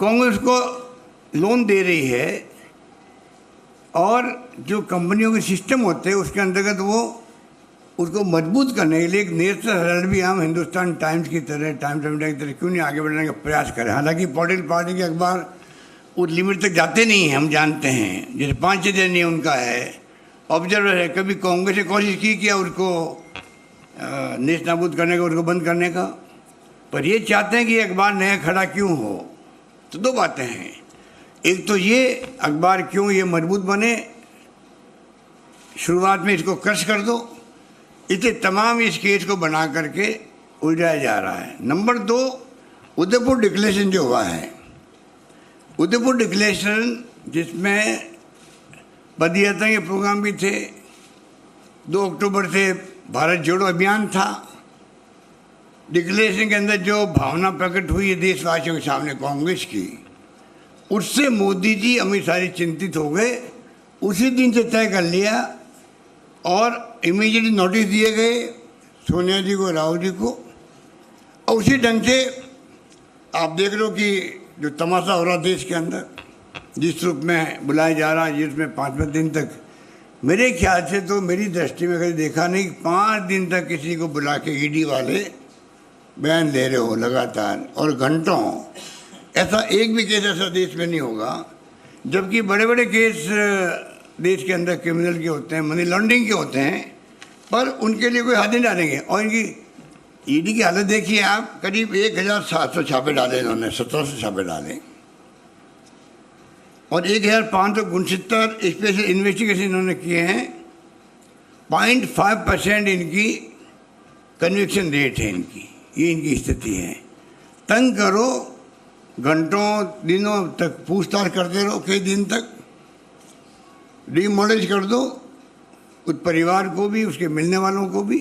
कांग्रेस को लोन दे रही है और जो कंपनियों के सिस्टम होते हैं उसके अंतर्गत वो उसको मजबूत करने के लिए एक नेशनल हेराल्ड भी हम हिंदुस्तान टाइम्स की तरह, टाइम्स ऑफ इंडिया की तरह क्यों नहीं आगे बढ़ने का प्रयास करें। हालांकि पॉलिटिकल पार्टी के अखबार उस लिमिट तक जाते नहीं हैं, हम जानते हैं। जैसे 5-6 दिन नहीं उनका है, ऑब्जर्वर है। कभी कांग्रेस ने कोशिश की क्या उसको नेश नाबूद करने का, उसको बंद करने का, पर ये चाहते हैं कि अखबार नया खड़ा क्यों हो। तो दो बातें हैं, एक तो ये अखबार क्यों ये मजबूत बने, शुरुआत में इसको क्रश कर दो, इसे तमाम इस केस को बना करके उलझाया जा रहा है। नंबर 2, उदयपुर डिक्लेरेशन जो हुआ है, उदयपुर डिक्लेरेशन जिसमें पदयात्रा के प्रोग्राम भी थे, 2 अक्टूबर से भारत जोड़ो अभियान था। डिक्लेरेशन के अंदर जो भावना प्रकट हुई है देशवासियों के सामने कांग्रेस की, उससे मोदी जी अमित शाह चिंतित हो गए। उसी दिन से तय कर लिया और इमीडिएटली नोटिस दिए गए सोनिया जी को, राहुल जी को। और उसी ढंग से आप देख लो कि जो तमाशा हो रहा देश के अंदर, जिस रूप में बुलाया जा रहा है, जिसमें 5वें दिन तक, मेरे ख्याल से तो मेरी दृष्टि में कभी देखा नहीं 5 दिन तक किसी को बुला के ईडी वाले बयान ले रहे हो लगातार और घंटों। ऐसा एक भी केस ऐसा देश में नहीं होगा, जबकि बड़े बड़े केस देश के अंदर क्रिमिनल के होते हैं, मनी लॉन्ड्रिंग के होते हैं, पर उनके लिए कोई हाथ नहीं डालेंगे। और इनकी ईडी की हालत देखिए आप, करीब 1700 छापे डाले इन्होंने, 1700 छापे डाले और 1569 स्पेशल इन्वेस्टिगेशन इन्होंने किए हैं। 0.5% इनकी कन्विक्शन रेट है इनकी, ये इनकी स्थिति है। तंग करो, घंटों दिनों तक पूछताछ करते रहो, कई दिन तक डिमोलिश कर दो उस परिवार को भी, उसके मिलने वालों को भी,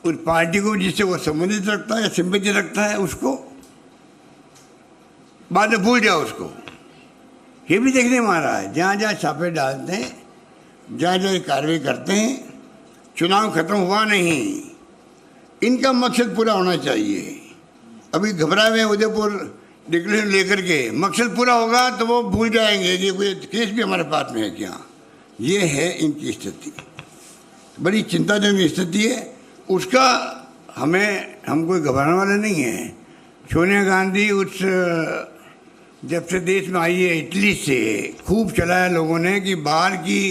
उस पार्टी को जिससे वो संबंधित रखता है या सिंपैथी रखता है उसको, बाद में भूल जाओ उसको। ये भी देखने में आ रहा है, जहाँ जहाँ छापे डालते हैं, जहाँ जहाँ कार्रवाई करते हैं, चुनाव खत्म हुआ नहीं, इनका मकसद पूरा होना चाहिए। अभी घबराए हुए उदयपुर डिक्लेरेशन लेकर के, मकसद पूरा होगा तो वो भूल जाएंगे कि कोई केस भी हमारे पास में है क्या। ये है इनकी स्थिति, बड़ी चिंताजनक स्थिति है। उसका हम कोई घबराने वाले नहीं हैं। सोनिया गांधी उस जब से देश में आई है इटली से, खूब चलाया लोगों ने कि बाहर की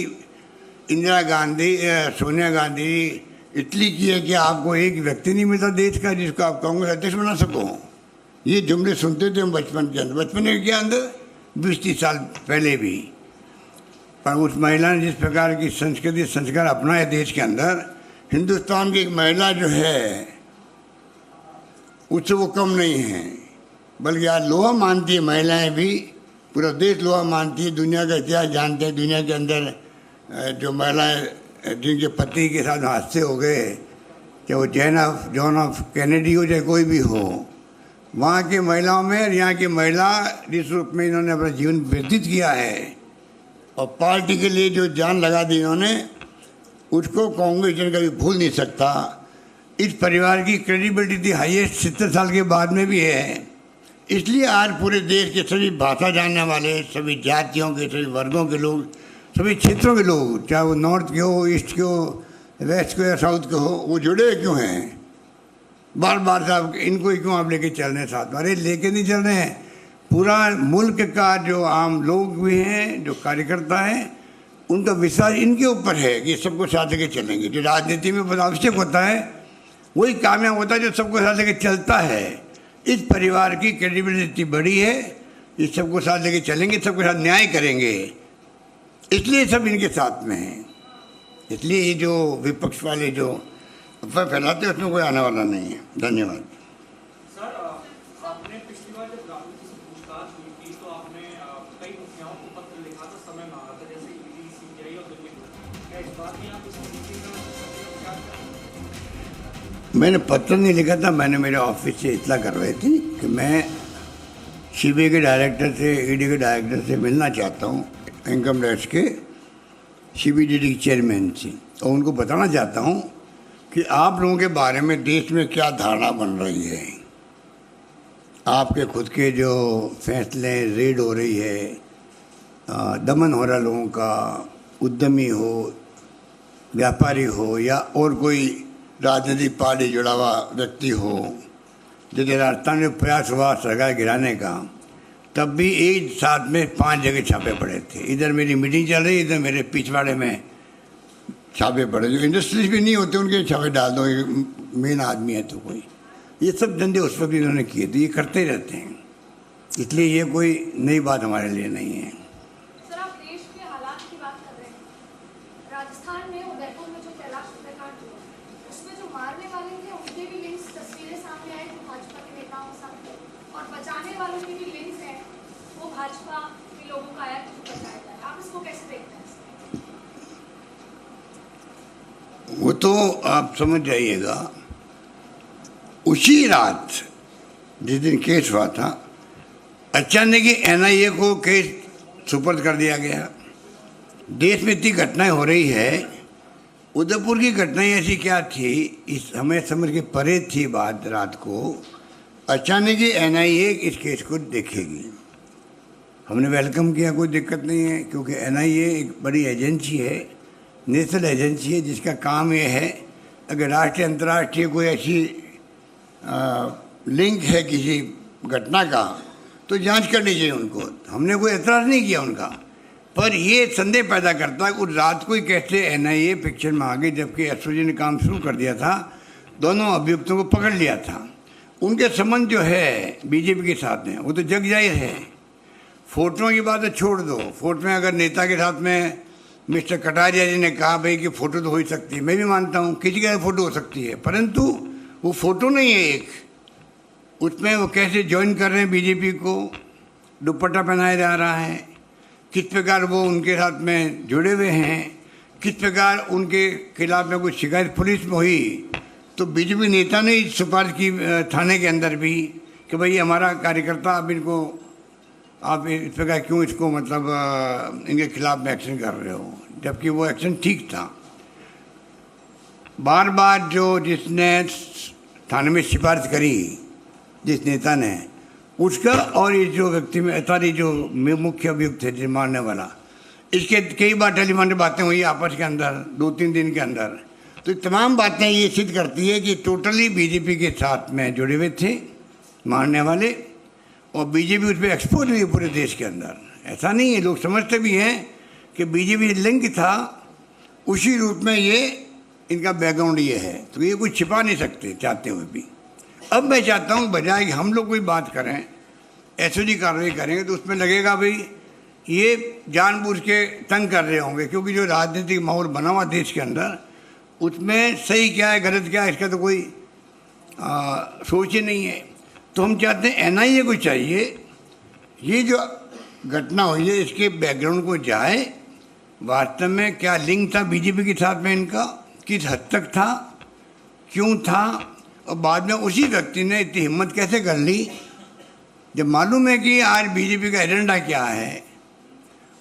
इंदिरा गांधी, सोनिया गांधी इटली की है कि आपको एक व्यक्ति नहीं मिलता देश का जिसको आप कांग्रेस अध्यक्ष बना सको। ये जुमले सुनते थे हम बचपन के अंदर, बचपन के अंदर 20-30 साल पहले भी। पर उस महिला ने जिस प्रकार की संस्कृति संस्कार अपनाए देश के अंदर, हिंदुस्तान की एक महिला जो है उससे वो कम नहीं है, बल्कि आज लोहा मानती है महिलाएं भी, पूरा देश लोहा मानती है। दुनिया का इतिहास जानते हैं, दुनिया के अंदर जो महिलाएं जिनके पति के साथ हादसे हो गए, चाहे वो जॉन ऑफ कैनेडी हो चाहे कोई भी हो, वहाँ की महिलाओं में और यहाँ की महिला जिस रूप में इन्होंने अपना जीवन व्यतीत किया है और पार्टी के लिए जो जान लगा दी इन्होंने, उसको कांग्रेस जन कभी भूल नहीं सकता। इस परिवार की क्रेडिबिलिटी हाईएस्ट 70 साल के बाद में भी है। इसलिए आज पूरे देश के सभी भाषा जानने वाले, सभी जातियों के, सभी वर्गों के लोग, सभी क्षेत्रों के लोग, चाहे वो नॉर्थ के हो, ईस्ट के हो, वेस्ट के या साउथ के हो, वो जुड़े क्यों हैं बार बार साहब, इनको ही क्यों आप लेके चल रहे हैं साथ में? अरे लेके नहीं चल रहे हैं, पूरा मुल्क का जो आम लोग भी हैं, जो कार्यकर्ता हैं, उनका विश्वास इनके ऊपर है कि सबको साथ लेके चलेंगे। जो राजनीति में बहुत आवश्यक होता है वही कामयाब होता है जो सबको साथ लेके चलता है। इस परिवार की क्रेडिबिलिटी बड़ी है, ये सबको साथ लेके चलेंगे, सबके साथ न्याय करेंगे, इसलिए सब इनके साथ में हैं। इसलिए ये जो विपक्ष वाले जो अफवाह फैलाते हैं उसमें कोई आने वाला नहीं है। धन्यवाद। सर, आपने पिछली बार जब राहुल जी से पूछताछ हुई थी तो आपने कई मुखियाओं को पत्र लिखा था, समय मांगा था, जैसे ईडी, सीबीआई और दिल्ली पुलिस। क्या इस बार भी आप इस नीति का मैंने पत्र नहीं लिखा था, मैंने मेरे ऑफिस से इतला करवाई थी कि मैं सीबीआई के डायरेक्टर से, ईडी के डायरेक्टर से मिलना चाहता हूँ, इनकम टैक्स के सीबीडीटी के चेयरमैन से, और उनको बताना चाहता हूँ कि आप लोगों के बारे में देश में क्या धारणा बन रही है आपके खुद के जो फैसले, रेड हो रही है, दमन हो रहा लोगों का, उद्यमी हो, व्यापारी हो या और कोई राजनीतिक पार्टी जुड़ा हुआ व्यक्ति हो, जैसे राजस्थान में प्रयास हुआ सरकार गिराने का, तब भी एक साथ में 5 जगह छापे पड़े थे। इधर मेरी मीटिंग चल रही, इधर मेरे पिछवाड़े में छापे पड़े। जो इंडस्ट्रीज भी नहीं होते उनके छापे डाल दो, मेन आदमी है तो कोई। ये सब धंधे उस पर भी उन्होंने किए, तो ये करते ही रहते हैं, इसलिए ये कोई नई बात हमारे लिए नहीं है। सर, आप देश के हालात की बात कर रहे हैं। राजस्थान में उदयपुर में जो कैलाश हत्याकांड हुआ, उसमें जो मारने वाले थे उनके भी लिंक्स, तस्वीरें सामने आई जो भाजपा के नेताओं के साथ, और बचाने वालों के भी लिंक्स हैं, वो भाजपा के लोगों का आया तो बचाया जाए। आप इसको कैसे देखते हैं? वो तो आप समझ जाइएगा, उसी रात जिस दिन केस हुआ था, अचानक ही NIA को केस सुपर्द कर दिया गया। देश में इतनी घटनाएं हो रही है, उदयपुर की घटनाएं ऐसी क्या थी, इस हमें समझ के परे थी बात। रात को अचानक ही NIA इस केस को देखेगी। हमने वेलकम किया, कोई दिक्कत नहीं है, क्योंकि NIA एक बड़ी एजेंसी है, नेशनल एजेंसी है, जिसका काम ये है अगर राष्ट्रीय अंतर्राष्ट्रीय कोई ऐसी लिंक है किसी घटना का तो जांच करनी चाहिए उनको। हमने कोई एतराज़ नहीं किया उनका, पर ये संदेह पैदा करता है उस रात को ही कैसे NIA पिक्चर में आ गई, जबकि SOG ने काम शुरू कर दिया था, दोनों अभियुक्तों को पकड़ लिया था। उनके संबंध जो है BJP के साथ में वो तो जग जाहिर है। फोटो की बात छोड़ दो, फोटो में अगर नेता के साथ में मिस्टर कटारिया जी ने कहा भाई कि फ़ोटो तो हो ही सकती है, मैं भी मानता हूँ किसी का फ़ोटो हो सकती है, परंतु वो फ़ोटो नहीं है एक, उसमें वो कैसे ज्वाइन कर रहे हैं BJP को, दुपट्टा पहनाया जा रहा है, किस प्रकार वो उनके साथ में जुड़े हुए हैं, किस प्रकार उनके खिलाफ में कोई शिकायत पुलिस में हुई तो BJP नेता ने सिफारिश की थाने के अंदर भी कि भाई हमारा कार्यकर्ता, आप इस प्रकार क्यों इसको मतलब इनके खिलाफ में एक्शन कर रहे हो, जबकि वो एक्शन ठीक था। बार बार जो जिसने थाने में सिफारिश करी, जिस नेता ने, उसका और ये जो व्यक्ति में सारी जो मुख्य अभियुक्त थे जो मारने वाला, इसके कई बार टेलीफोन पर बातें हुई आपस के अंदर 2-3 दिन के अंदर। तो तमाम बातें ये सिद्ध करती है कि टोटली BJP के साथ में जुड़े हुए थे मारने वाले, और BJP उस पर एक्सपोज हुई पूरे देश के अंदर। ऐसा नहीं है, लोग समझते भी हैं कि BJP लिंक था, उसी रूप में ये इनका बैकग्राउंड ये है, तो ये कुछ छिपा नहीं सकते चाहते हुए भी। अब मैं चाहता हूँ बजाय कि हम लोग कोई बात करें, SOG कार्रवाई करेंगे तो उसमें लगेगा भाई ये जानबूझ के तंग कर रहे होंगे, क्योंकि जो राजनीतिक माहौल बना हुआ देश के अंदर, उसमें सही क्या है गलत क्या है इसका तो कोई सोच ही नहीं है। तो हम चाहते हैं NIA को चाहिए ये जो घटना हुई है इसके बैकग्राउंड को जाए, वास्तव में क्या लिंक था BJP के साथ में इनका, किस हद तक था, क्यों था, और बाद में उसी व्यक्ति ने इतनी हिम्मत कैसे कर ली जब मालूम है कि आज BJP का एजेंडा क्या है,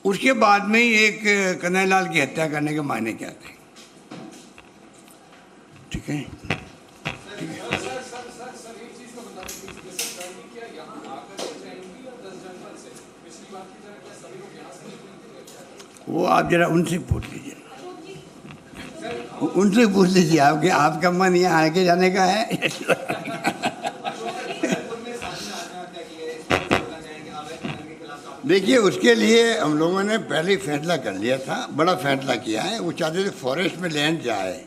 उसके बाद में ही एक कन्हैयालाल की हत्या करने के मायने क्या थे। ठीक है, वो आप जरा उनसे पूछ लीजिए, उनसे पूछ लीजिए आपके, आपका मन यहाँ आगे जाने का है। देखिए उसके लिए हम लोगों ने पहले ही फैसला कर लिया था, बड़ा फैसला किया है। वो चाहते थे फॉरेस्ट में लैंड जाए,